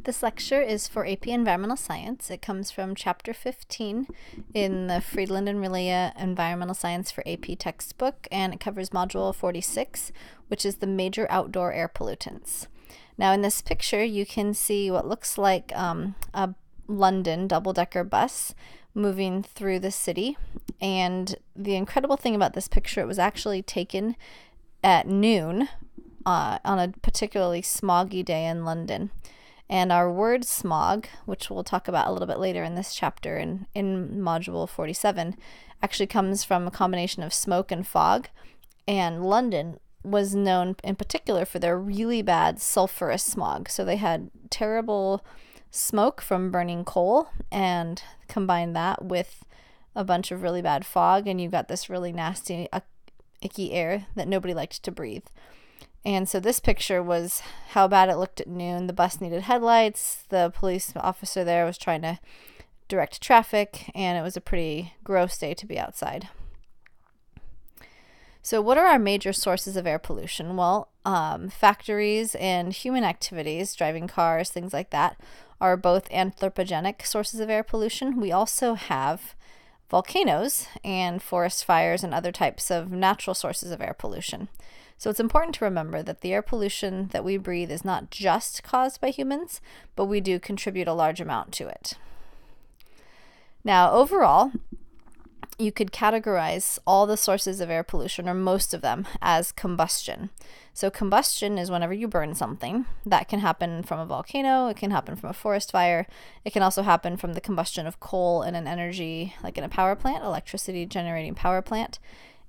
This lecture is for AP Environmental Science. It comes from Chapter 15 in the Friedland and Relea Environmental Science for AP textbook, and it covers Module 46, which is the major outdoor air pollutants. Now in this picture, you can see what looks like a London double-decker bus moving through the city. And the incredible thing about this picture, it was actually taken at noon on a particularly smoggy day in London. And our word smog, which we'll talk about a little bit later in this chapter in Module 47, actually comes from a combination of smoke and fog. And London was known in particular for their really bad sulfurous smog. So they had terrible smoke from burning coal, and combine that with a bunch of really bad fog, and you've got this really nasty, icky air that nobody liked to breathe. And so this picture was how bad it looked at noon. The bus needed headlights. The police officer there was trying to direct traffic, and it was a pretty gross day to be outside. So what are our major sources of air pollution? Well, factories and human activities, driving cars, things like that, are both anthropogenic sources of air pollution. We also have volcanoes and forest fires and other types of natural sources of air pollution. So it's important to remember that the air pollution that we breathe is not just caused by humans, but we do contribute a large amount to it. Now, overall, you could categorize all the sources of air pollution, or most of them, as combustion. So combustion is whenever you burn something. That can happen from a volcano, it can happen from a forest fire, it can also happen from the combustion of coal in an energy, like in a power plant, electricity generating power plant,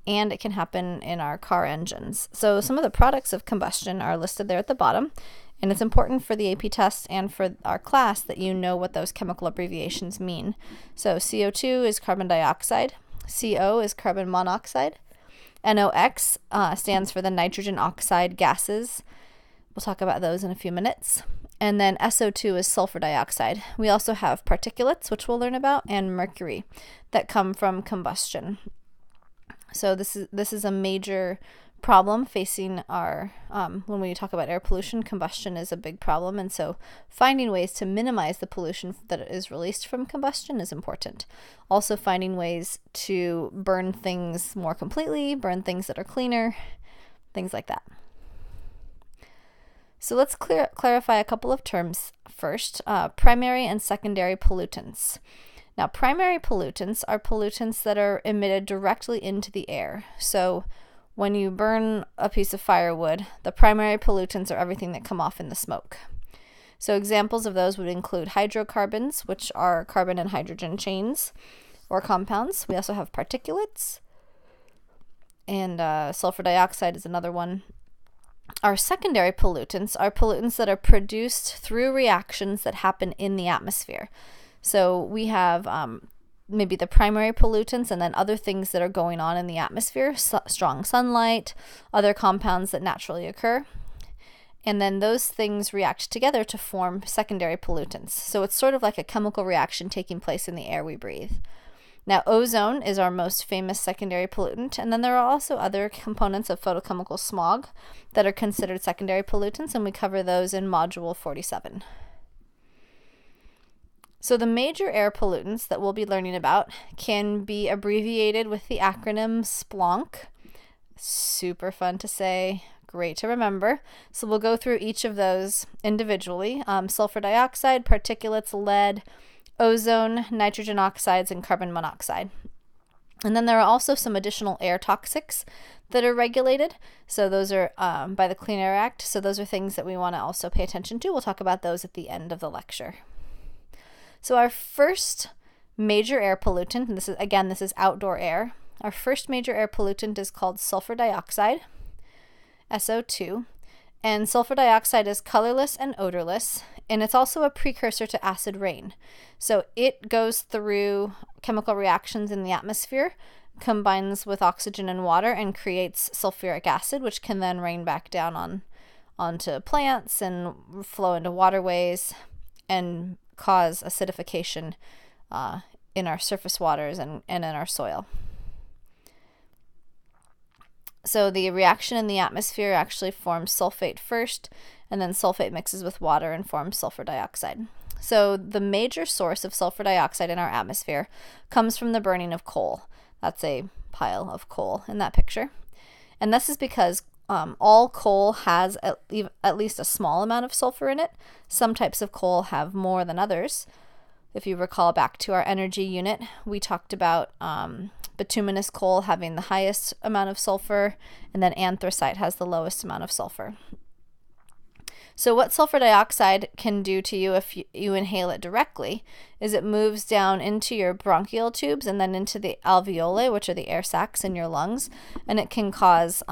and it can happen in our car engines. So some of the products of combustion are listed there at the bottom, and it's important for the AP test and for our class that you know what those chemical abbreviations mean. So CO2 is carbon dioxide, CO is carbon monoxide, NOx stands for the nitrogen oxide gases. We'll talk about those in a few minutes. And then SO2 is sulfur dioxide. We also have particulates, which we'll learn about, and mercury that come from combustion. So this is a major problem facing our, when we talk about air pollution, combustion is a big problem. And so finding ways to minimize the pollution that is released from combustion is important. Also finding ways to burn things more completely, burn things that are cleaner, things like that. So let's clarify a couple of terms first. Primary and secondary pollutants. Now, primary pollutants are pollutants that are emitted directly into the air. So when you burn a piece of firewood, the primary pollutants are everything that come off in the smoke. So examples of those would include hydrocarbons, which are carbon and hydrogen chains or compounds. We also have particulates, and sulfur dioxide is another one. Our secondary pollutants are pollutants that are produced through reactions that happen in the atmosphere. So we have maybe the primary pollutants and then other things that are going on in the atmosphere, strong sunlight, other compounds that naturally occur. And then those things react together to form secondary pollutants. So it's sort of like a chemical reaction taking place in the air we breathe. Now, ozone is our most famous secondary pollutant, and then there are also other components of photochemical smog that are considered secondary pollutants, and we cover those in Module 47. So the major air pollutants that we'll be learning about can be abbreviated with the acronym SPLONK. Super fun to say, great to remember. So we'll go through each of those individually. Sulfur dioxide, particulates, lead, ozone, nitrogen oxides, and carbon monoxide. And then there are also some additional air toxics that are regulated. So those are by the Clean Air Act. So those are things that we want to also pay attention to. We'll talk about those at the end of the lecture. So our first major air pollutant, and this is outdoor air. Our first major air pollutant is called sulfur dioxide, SO2. And sulfur dioxide is colorless and odorless, and it's also a precursor to acid rain. So it goes through chemical reactions in the atmosphere, combines with oxygen and water, and creates sulfuric acid, which can then rain back down onto plants and flow into waterways and cause acidification in our surface waters and in our soil. So the reaction in the atmosphere actually forms sulfate first, and then sulfate mixes with water and forms sulfur dioxide. So the major source of sulfur dioxide in our atmosphere comes from the burning of coal. That's a pile of coal in that picture. And this is because all coal has at least a small amount of sulfur in it. Some types of coal have more than others. If you recall back to our energy unit, we talked about bituminous coal having the highest amount of sulfur, and then anthracite has the lowest amount of sulfur. So what sulfur dioxide can do to you if you inhale it directly is it moves down into your bronchial tubes and then into the alveoli, which are the air sacs in your lungs, and it can cause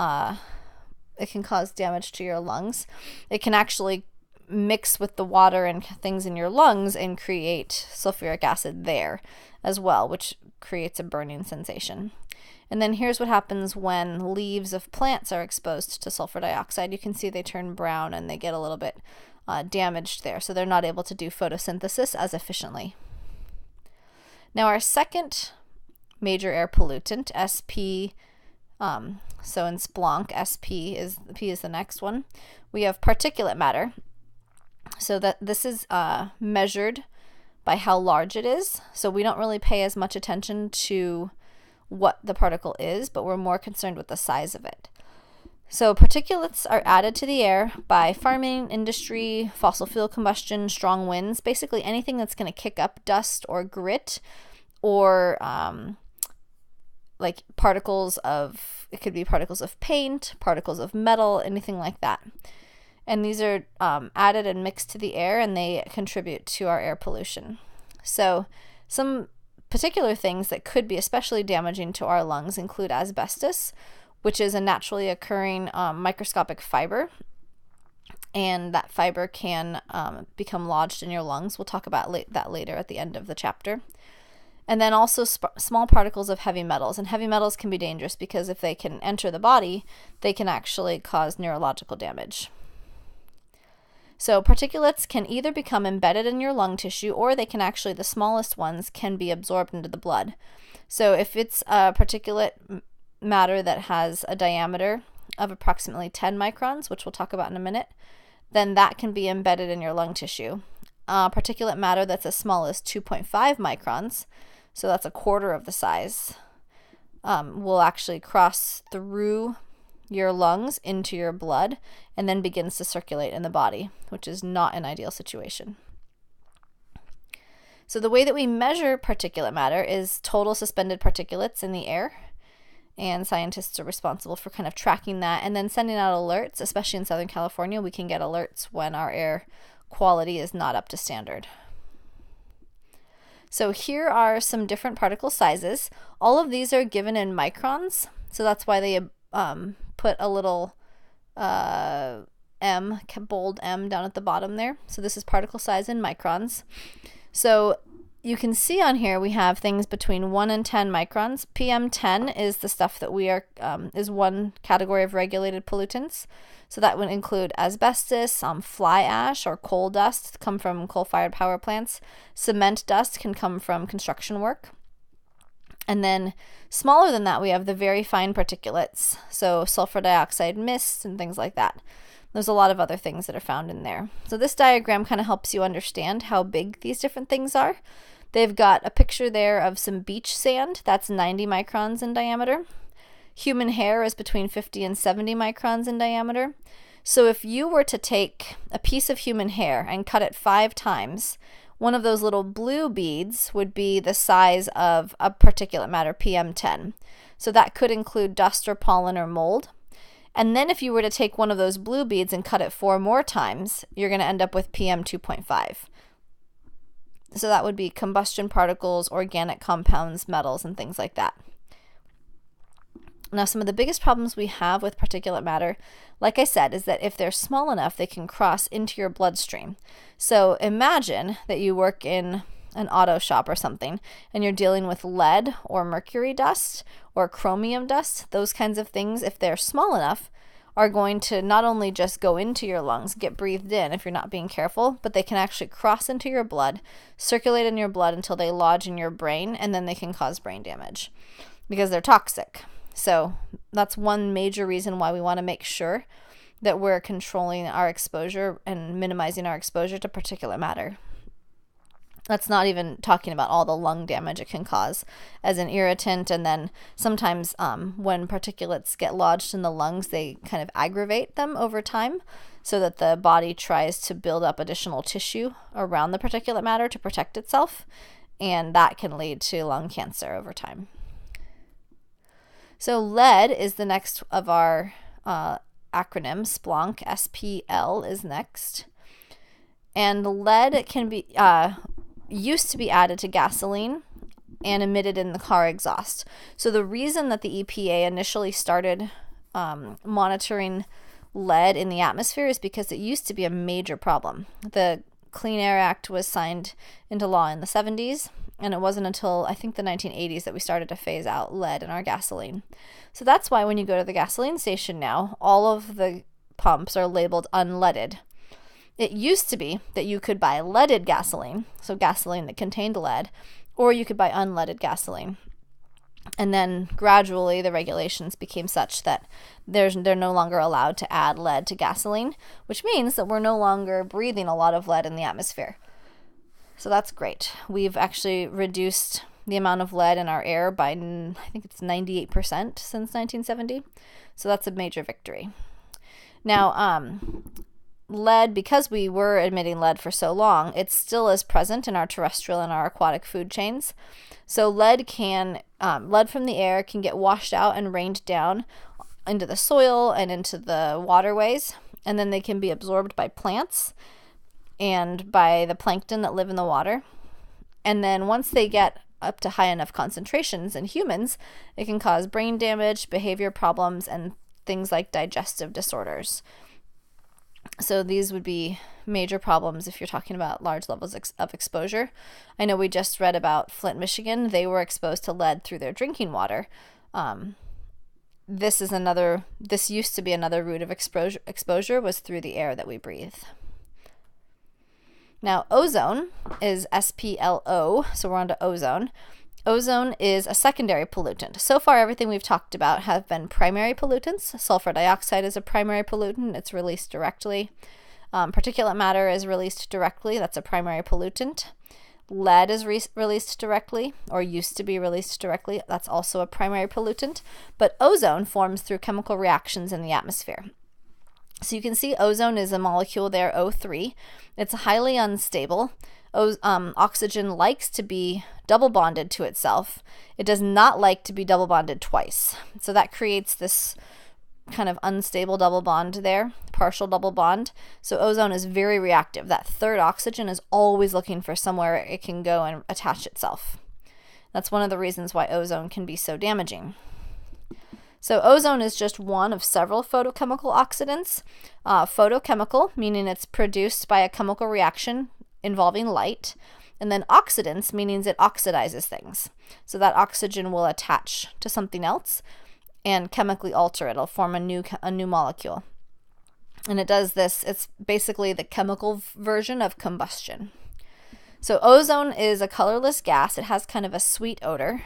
damage to your lungs. It can actually mix with the water and things in your lungs and create sulfuric acid there as well, which creates a burning sensation. And then here's what happens when leaves of plants are exposed to sulfur dioxide. You can see they turn brown and they get a little bit damaged there, so they're not able to do photosynthesis as efficiently. Now our second major air pollutant, SP, so in Splonk, P is the next one. We have particulate matter. So that this is measured by how large it is. So we don't really pay as much attention to what the particle is, but we're more concerned with the size of it. So particulates are added to the air by farming, industry, fossil fuel combustion, strong winds, basically anything that's going to kick up dust or grit, or like particles of, it could be particles of paint, particles of metal, anything like that. And these are added and mixed to the air, and they contribute to our air pollution. So some particular things that could be especially damaging to our lungs include asbestos, which is a naturally occurring microscopic fiber, and that fiber can become lodged in your lungs. We'll talk about that later at the end of the chapter. And then also small particles of heavy metals. And heavy metals can be dangerous because if they can enter the body, they can actually cause neurological damage. So particulates can either become embedded in your lung tissue, or they can actually, the smallest ones, can be absorbed into the blood. So if it's a particulate matter that has a diameter of approximately 10 microns, which we'll talk about in a minute, then that can be embedded in your lung tissue. Particulate matter that's as small as 2.5 microns, so that's a quarter of the size, will actually cross through your lungs into your blood and then begins to circulate in the body, which is not an ideal situation. So the way that we measure particulate matter is total suspended particulates in the air, and scientists are responsible for kind of tracking that and then sending out alerts. Especially in Southern California, we can get alerts when our air quality is not up to standard. So here are some different particle sizes. All of these are given in microns, so that's why they put a little M, bold M down at the bottom there. So this is particle size in microns. So you can see on here we have things between 1 and 10 microns. PM10 is the stuff that we are is one category of regulated pollutants. So that would include asbestos, fly ash or coal dust come from coal-fired power plants. Cement dust can come from construction work. And then smaller than that, we have the very fine particulates, so sulfur dioxide mists and things like that. There's a lot of other things that are found in there. So this diagram kind of helps you understand how big these different things are. They've got a picture there of some beach sand. That's 90 microns in diameter. Human hair is between 50 and 70 microns in diameter. So if you were to take a piece of human hair and cut it 5 times, one of those little blue beads would be the size of a particulate matter, PM10. So that could include dust or pollen or mold. And then if you were to take one of those blue beads and cut it 4 more times, you're going to end up with PM2.5. So that would be combustion particles, organic compounds, metals, and things like that. Now, some of the biggest problems we have with particulate matter, like I said, is that if they're small enough, they can cross into your bloodstream. So imagine that you work in an auto shop or something, and you're dealing with lead or mercury dust or chromium dust. Those kinds of things, if they're small enough, are going to not only just go into your lungs, get breathed in if you're not being careful, but they can actually cross into your blood, circulate in your blood until they lodge in your brain, and then they can cause brain damage because they're toxic. So that's one major reason why we want to make sure that we're controlling our exposure and minimizing our exposure to particulate matter. That's not even talking about all the lung damage it can cause as an irritant. And then sometimes when particulates get lodged in the lungs, they kind of aggravate them over time so that the body tries to build up additional tissue around the particulate matter to protect itself. And that can lead to lung cancer over time. So lead is the next of our acronym. SPLONK, SPL is next. And lead can be used to be added to gasoline and emitted in the car exhaust. So the reason that the EPA initially started monitoring lead in the atmosphere is because it used to be a major problem. The Clean Air Act was signed into law in the 70s, and it wasn't until I think the 1980s that we started to phase out lead in our gasoline. So that's why when you go to the gasoline station now, all of the pumps are labeled unleaded. It used to be that you could buy leaded gasoline, so gasoline that contained lead, or you could buy unleaded gasoline. And then gradually the regulations became such that they're no longer allowed to add lead to gasoline, which means that we're no longer breathing a lot of lead in the atmosphere. So that's great. We've actually reduced the amount of lead in our air by, I think it's 98% since 1970. So that's a major victory. Now, lead, because we were emitting lead for so long, it still is present in our terrestrial and our aquatic food chains. So lead from the air can get washed out and rained down into the soil and into the waterways, and then they can be absorbed by plants and by the plankton that live in the water. And then once they get up to high enough concentrations in humans, it can cause brain damage, behavior problems, and things like digestive disorders. So these would be major problems if you're talking about large levels of exposure. I know we just read about Flint, Michigan. They were exposed to lead through their drinking water. This used to be another route of exposure was through the air that we breathe. Now, ozone is SPLO, so we're on to ozone. Ozone is a secondary pollutant. So far, everything we've talked about have been primary pollutants. Sulfur dioxide is a primary pollutant. It's released directly. Particulate matter is released directly. That's a primary pollutant. Lead is released directly, or used to be released directly. That's also a primary pollutant. But ozone forms through chemical reactions in the atmosphere. So you can see ozone is a molecule there, O3. It's highly unstable. Oxygen likes to be double bonded to itself. It does not like to be double bonded twice. So that creates this kind of unstable double bond there, partial double bond. So ozone is very reactive. That third oxygen is always looking for somewhere it can go and attach itself. That's one of the reasons why ozone can be so damaging. So ozone is just one of several photochemical oxidants. Photochemical, meaning it's produced by a chemical reaction involving light. And then oxidants, meaning it oxidizes things. So that oxygen will attach to something else and chemically alter it. It'll form a new molecule. And it does this, it's basically the chemical version of combustion. So ozone is a colorless gas. It has kind of a sweet odor.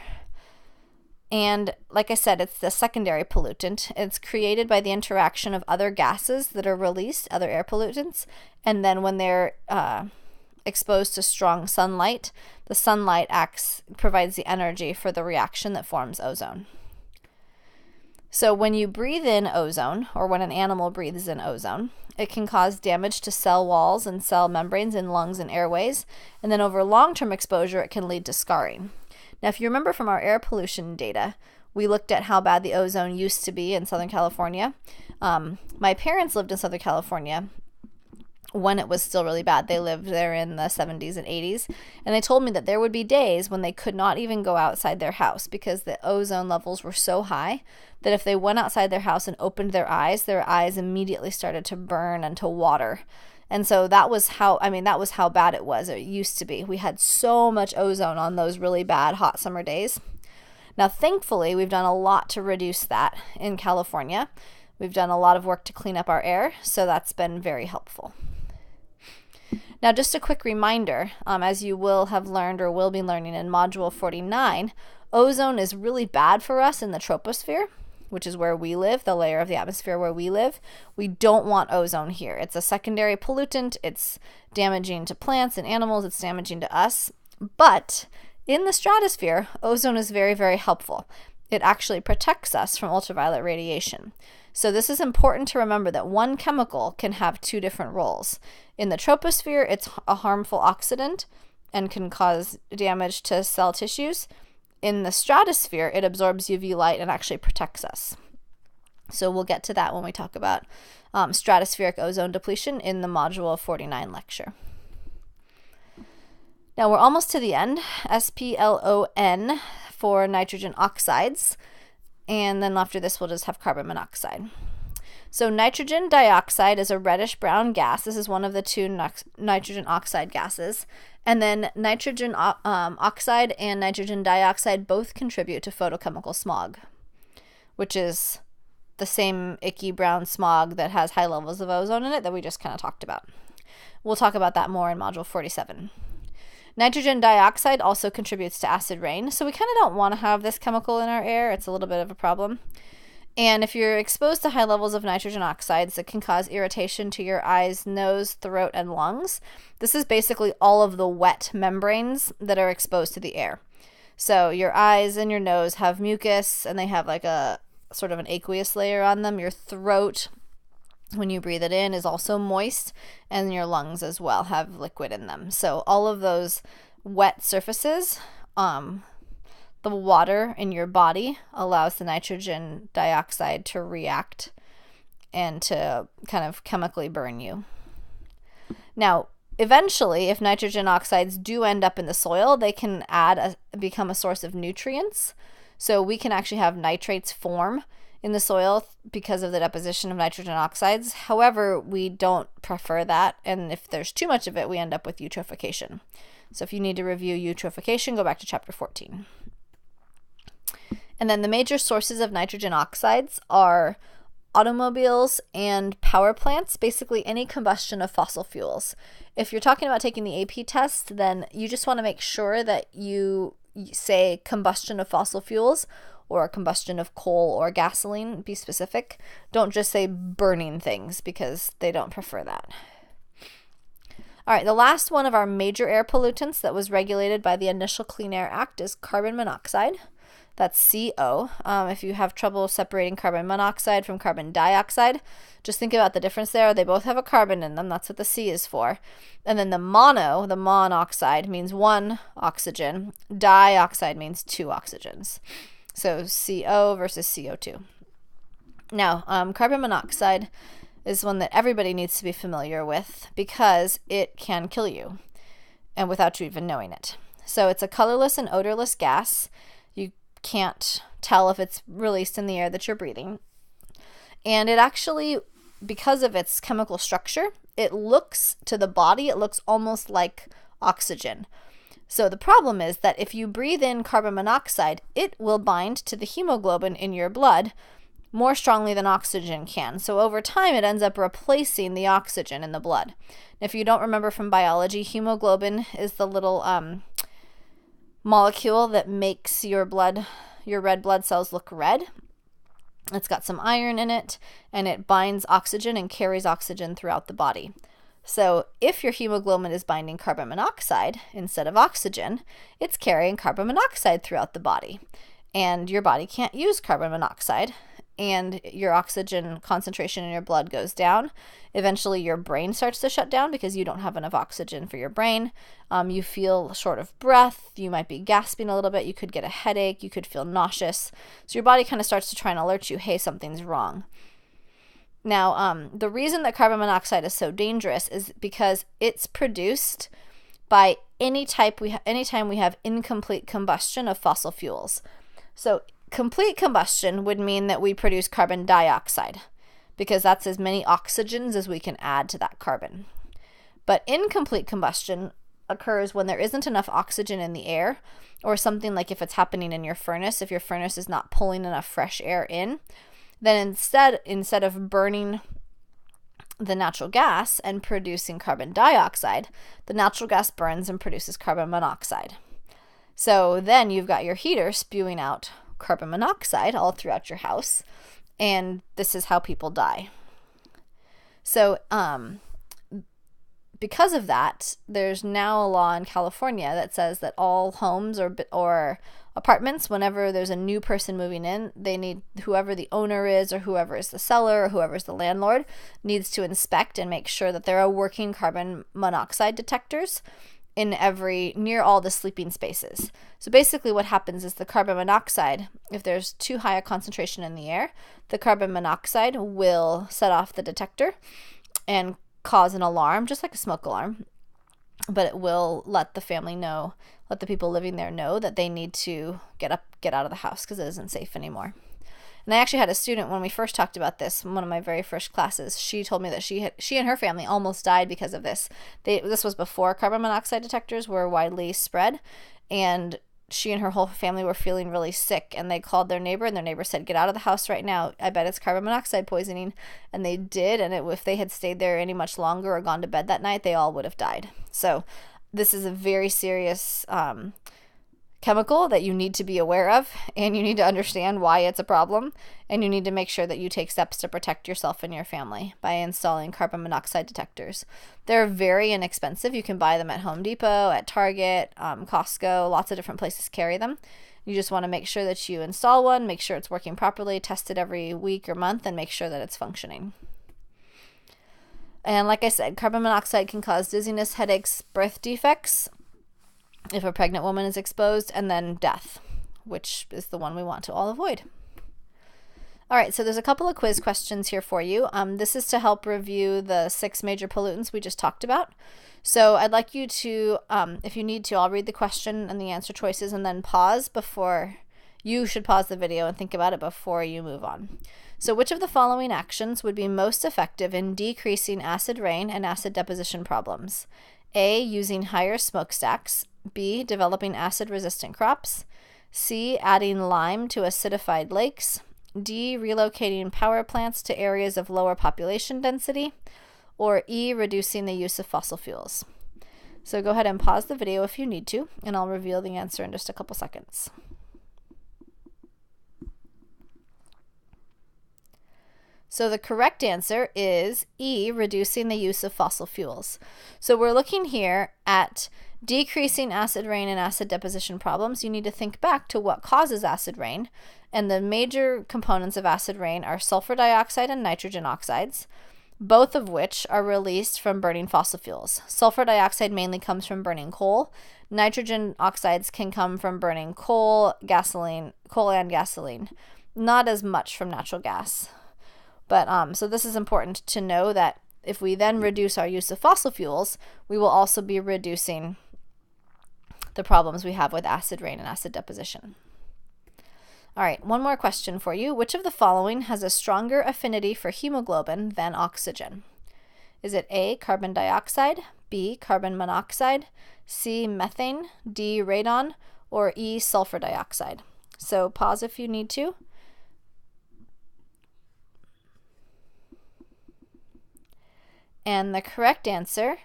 And like I said, it's the secondary pollutant. It's created by the interaction of other gases that are released, other air pollutants. And then when they're exposed to strong sunlight, the sunlight provides the energy for the reaction that forms ozone. So when you breathe in ozone, or when an animal breathes in ozone, it can cause damage to cell walls and cell membranes in lungs and airways. And then over long-term exposure, it can lead to scarring. Now, if you remember from our air pollution data, we looked at how bad the ozone used to be in Southern California. My parents lived in Southern California when it was still really bad. They lived there in the 70s and 80s, and they told me that there would be days when they could not even go outside their house because the ozone levels were so high that if they went outside their house and opened their eyes immediately started to burn and to water. And so that was how bad it was. It used to be. We had so much ozone on those really bad hot summer days. Now, thankfully, we've done a lot to reduce that in California. We've done a lot of work to clean up our air, so that's been very helpful. Now, just a quick reminder, as you will have learned or will be learning in Module 49, ozone is really bad for us in the troposphere. which is where we live, the layer of the atmosphere where we live. We don't want ozone here. It's a secondary pollutant. It's damaging to plants and animals. It's damaging to us. But in the stratosphere, ozone is very, very helpful. It actually protects us from ultraviolet radiation. So this is important to remember, that one chemical can have two different roles. In the troposphere, it's a harmful oxidant and can cause damage to cell tissues. In the stratosphere, it absorbs UV light and actually protects us. So we'll get to that when we talk about stratospheric ozone depletion in the module 49 lecture. Now we're almost to the end. SPLON for nitrogen oxides. And then after this, we'll just have carbon monoxide. So nitrogen dioxide is a reddish-brown gas. This is one of the two nitrogen oxide gases. And then nitrogen oxide and nitrogen dioxide both contribute to photochemical smog, which is the same icky brown smog that has high levels of ozone in it that we just kind of talked about. We'll talk about that more in module 47. Nitrogen dioxide also contributes to acid rain, so we kind of don't want to have this chemical in our air. It's a little bit of a problem. And if you're exposed to high levels of nitrogen oxides, it can cause irritation to your eyes, nose, throat, and lungs. This is basically all of the wet membranes that are exposed to the air. So your eyes and your nose have mucus, and they have like a sort of an aqueous layer on them. Your throat, when you breathe it in, is also moist, and your lungs as well have liquid in them. So all of those wet surfaces, the water in your body allows the nitrogen dioxide to react and to kind of chemically burn you. Now, eventually, if nitrogen oxides do end up in the soil, they can become a source of nutrients. So we can actually have nitrates form in the soil because of the deposition of nitrogen oxides. However, we don't prefer that, and if there's too much of it, we end up with eutrophication. So if you need to review eutrophication, go back to chapter 14. And then the major sources of nitrogen oxides are automobiles and power plants, basically any combustion of fossil fuels. If you're talking about taking the AP test, then you just want to make sure that you say combustion of fossil fuels or combustion of coal or gasoline, be specific. Don't just say burning things, because they don't prefer that. All right, the last one of our major air pollutants that was regulated by the initial Clean Air Act is carbon monoxide. That's CO. If you have trouble separating carbon monoxide from carbon dioxide, just think about the difference there. They both have a carbon in them. That's what the C is for. And then the monoxide means one oxygen. Dioxide means two oxygens. So CO versus CO2. Now, carbon monoxide is one that everybody needs to be familiar with because it can kill you, and without you even knowing it. So it's a colorless and odorless gas. You can't tell if it's released in the air that you're breathing. And it actually, because of its chemical structure, it looks to the body, it looks almost like oxygen. So the problem is that if you breathe in carbon monoxide, it will bind to the hemoglobin in your blood more strongly than oxygen can. So over time, it ends up replacing the oxygen in the blood. If you don't remember from biology, hemoglobin is the little molecule that makes your red blood cells look red. It's got some iron in it, and it binds oxygen and carries oxygen throughout the body. So if your hemoglobin is binding carbon monoxide instead of oxygen, it's carrying carbon monoxide throughout the body. And your body can't use carbon monoxide, and your oxygen concentration in your blood goes down. Eventually, your brain starts to shut down because you don't have enough oxygen for your brain. You feel short of breath. You might be gasping a little bit. You could get a headache. You could feel nauseous. So your body kind of starts to try and alert you, hey, something's wrong. Now, the reason that carbon monoxide is so dangerous is because it's produced by anytime we have incomplete combustion of fossil fuels. So complete combustion would mean that we produce carbon dioxide, because that's as many oxygens as we can add to that carbon. But incomplete combustion occurs when there isn't enough oxygen in the air, or something like if it's happening in your furnace, if your furnace is not pulling enough fresh air in, then instead of burning the natural gas and producing carbon dioxide, the natural gas burns and produces carbon monoxide. So then you've got your heater spewing out carbon monoxide all throughout your house, and this is how people die. So because of that, there's now a law in California that says that all homes or apartments, whenever there's a new person moving in, they need, whoever the owner is or whoever is the seller or whoever is the landlord, needs to inspect and make sure that there are working carbon monoxide detectors in near all the sleeping spaces. So basically what happens is the carbon monoxide, if there's too high a concentration in the air, the carbon monoxide will set off the detector and cause an alarm, just like a smoke alarm, but it will let the family know, let the people living there know that they need to get out of the house because it isn't safe anymore. And I actually had a student, when we first talked about this in one of my very first classes, she told me that she and her family almost died because of this. This was before carbon monoxide detectors were widely spread, and she and her whole family were feeling really sick, and they called their neighbor, and their neighbor said, "Get out of the house right now. I bet it's carbon monoxide poisoning." And they did, and if they had stayed there any much longer or gone to bed that night, they all would have died. So this is a very serious chemical that you need to be aware of, and you need to understand why it's a problem, and you need to make sure that you take steps to protect yourself and your family by installing carbon monoxide detectors. They're very inexpensive. You can buy them at Home Depot, at Target, Costco, lots of different places carry them. You just want to make sure that you install one, make sure it's working properly, test it every week or month, and make sure that it's functioning. And like I said, carbon monoxide can cause dizziness, headaches, birth defects, if a pregnant woman is exposed, and then death, which is the one we want to all avoid. All right, so there's a couple of quiz questions here for you. This is to help review the 6 major pollutants we just talked about. So I'd like you to, if you need to, I'll read the question and the answer choices and then pause before. You should pause the video and think about it before you move on. So which of the following actions would be most effective in decreasing acid rain and acid deposition problems? A, using higher smokestacks. B, developing acid-resistant crops. C, adding lime to acidified lakes. D, relocating power plants to areas of lower population density. Or E, reducing the use of fossil fuels. So go ahead and pause the video if you need to, and I'll reveal the answer in just a couple seconds. So the correct answer is E, reducing the use of fossil fuels. So we're looking here at decreasing acid rain and acid deposition problems. You need to think back to what causes acid rain. And the major components of acid rain are sulfur dioxide and nitrogen oxides, both of which are released from burning fossil fuels. Sulfur dioxide mainly comes from burning coal. Nitrogen oxides can come from burning coal and gasoline, not as much from natural gas. But so this is important to know that if we then reduce our use of fossil fuels, we will also be reducing the problems we have with acid rain and acid deposition. All right, one more question for you. Which of the following has a stronger affinity for hemoglobin than oxygen? Is it A, carbon dioxide, B, carbon monoxide, C, methane, D, radon, or E, sulfur dioxide? So pause if you need to. And the correct answer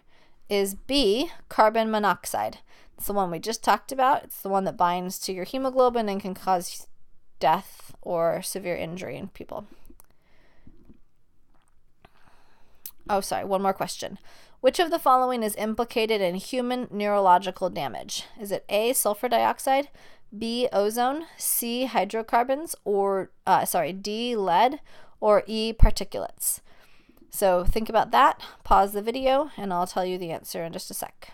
is B, carbon monoxide. It's the one we just talked about. It's the one that binds to your hemoglobin and can cause death or severe injury in people. Oh, sorry, one more question. Which of the following is implicated in human neurological damage? Is it A, sulfur dioxide, B, ozone, C, hydrocarbons, or D, lead, or E, particulates? So think about that, pause the video, and I'll tell you the answer in just a sec.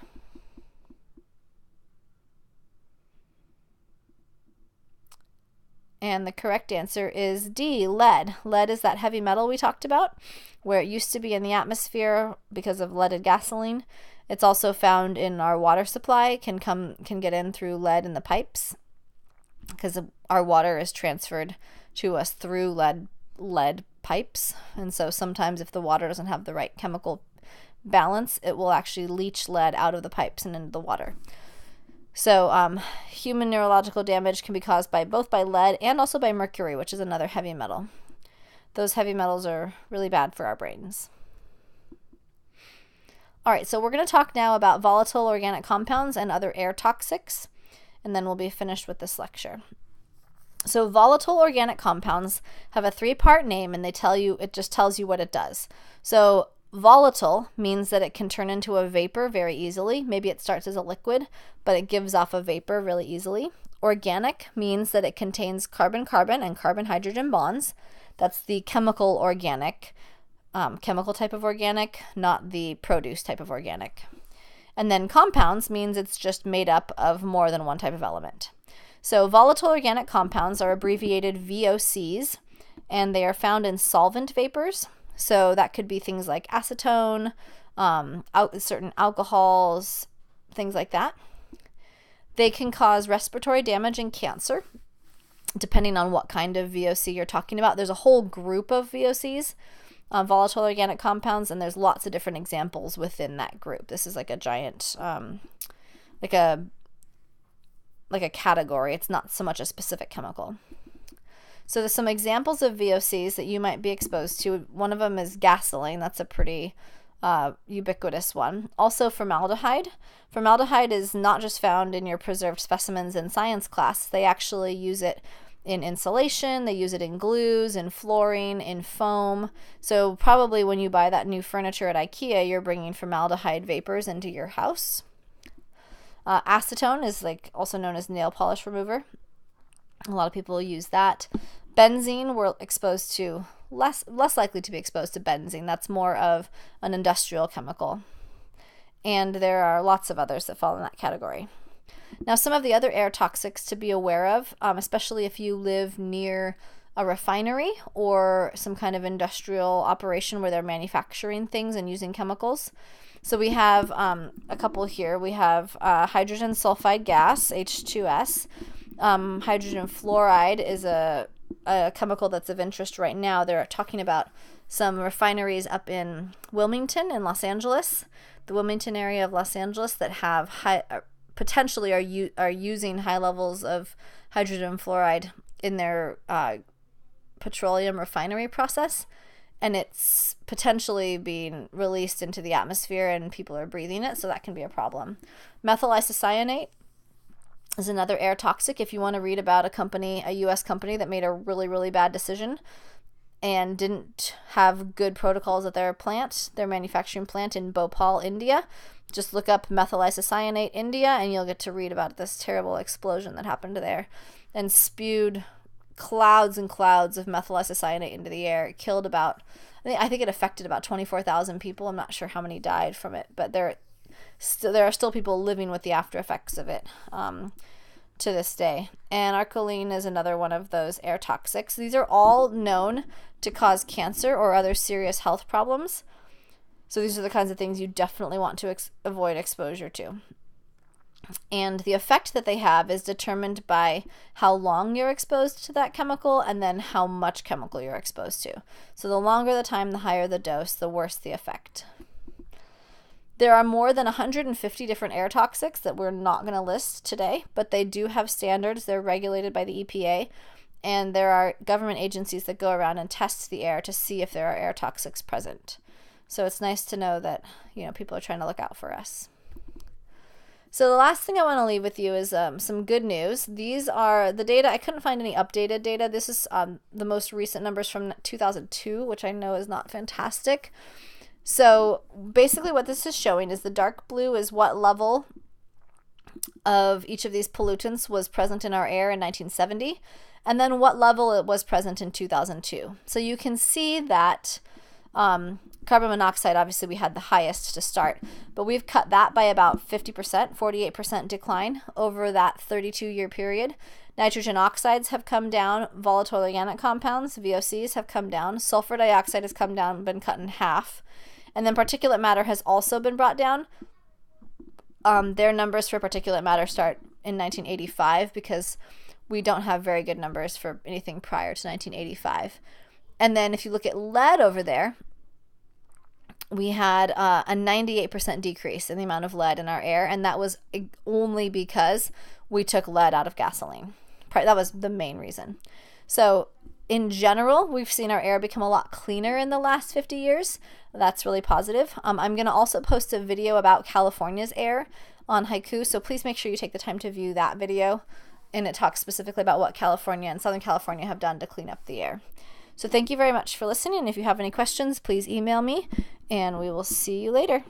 And the correct answer is D, lead. Lead is that heavy metal we talked about, where it used to be in the atmosphere because of leaded gasoline. It's also found in our water supply, can get in through lead in the pipes, because our water is transferred to us through lead pipes. And so sometimes if the water doesn't have the right chemical balance, it will actually leach lead out of the pipes and into the water. So human neurological damage can be caused both by lead and also by mercury, which is another heavy metal. Those heavy metals are really bad for our brains. All right, so we're going to talk now about volatile organic compounds and other air toxics, and then we'll be finished with this lecture. So volatile organic compounds have a three-part name, and it just tells you what it does. So volatile means that it can turn into a vapor very easily. Maybe it starts as a liquid, but it gives off a vapor really easily. Organic means that it contains carbon-carbon and carbon-hydrogen bonds. That's the chemical organic, chemical type of organic, not the produce type of organic. And then compounds means it's just made up of more than one type of element. So volatile organic compounds are abbreviated VOCs, and they are found in solvent vapors. So that could be things like acetone, certain alcohols, things like that. They can cause respiratory damage and cancer, depending on what kind of VOC you're talking about. There's a whole group of VOCs, volatile organic compounds, and there's lots of different examples within that group. This is like a giant, like a category. It's not so much a specific chemical. So there's some examples of VOCs that you might be exposed to. One of them is gasoline. That's a pretty ubiquitous one. Also formaldehyde. Formaldehyde is not just found in your preserved specimens in science class. They actually use it in insulation. They use it in glues, in flooring, in foam. So probably when you buy that new furniture at IKEA, you're bringing formaldehyde vapors into your house. Acetone is also known as nail polish remover. A lot of people use that. Benzene, we're exposed to less likely to be exposed to benzene. That's more of an industrial chemical. And there are lots of others that fall in that category. Now, some of the other air toxics to be aware of, especially if you live near a refinery or some kind of industrial operation where they're manufacturing things and using chemicals. So we have a couple here. We have hydrogen sulfide gas, H2S. Hydrogen fluoride is a chemical that's of interest right now. They're talking about some refineries up in Wilmington in Los Angeles, the Wilmington area of Los Angeles, that have potentially are using high levels of hydrogen fluoride in their petroleum refinery process. And it's potentially being released into the atmosphere and people are breathing it, so that can be a problem. Methyl isocyanate is another air toxic. If you want to read about a U.S. company that made a really, really bad decision and didn't have good protocols at their manufacturing plant in Bhopal, India, just look up methyl isocyanate India and you'll get to read about this terrible explosion that happened there and spewed clouds and clouds of methyl isocyanate into the air. It killed I think it affected about 24,000 people. I'm not sure how many died from it, but there are still people living with the after effects of it to this day. And Arcoline is another one of those air toxics. These are all known to cause cancer or other serious health problems. So these are the kinds of things you definitely want to avoid exposure to. And the effect that they have is determined by how long you're exposed to that chemical and then how much chemical you're exposed to. So the longer the time, the higher the dose, the worse the effect. There are more than 150 different air toxics that we're not going to list today, but they do have standards. They're regulated by the EPA, and there are government agencies that go around and test the air to see if there are air toxics present. So it's nice to know that, people are trying to look out for us. So the last thing I want to leave with you is some good news. These are the data. I couldn't find any updated data. This is the most recent numbers from 2002, which I know is not fantastic. So basically what this is showing is the dark blue is what level of each of these pollutants was present in our air in 1970, and then what level it was present in 2002. So you can see that carbon monoxide, obviously we had the highest to start, but we've cut that by about 50%, 48% decline over that 32-year period. Nitrogen oxides have come down, volatile organic compounds, VOCs, have come down, sulfur dioxide has come down, been cut in half, and then particulate matter has also been brought down. Their numbers for particulate matter start in 1985 because we don't have very good numbers for anything prior to 1985. And then if you look at lead over there, we had a 98% decrease in the amount of lead in our air, and that was only because we took lead out of gasoline. That was the main reason. So in general, we've seen our air become a lot cleaner in the last 50 years. That's really positive. I'm going to also post a video about California's air on Haiku, so please make sure you take the time to view that video. and it talks specifically about what California and Southern California have done to clean up the air. So thank you very much for listening. If you have any questions, please email me, and we will see you later.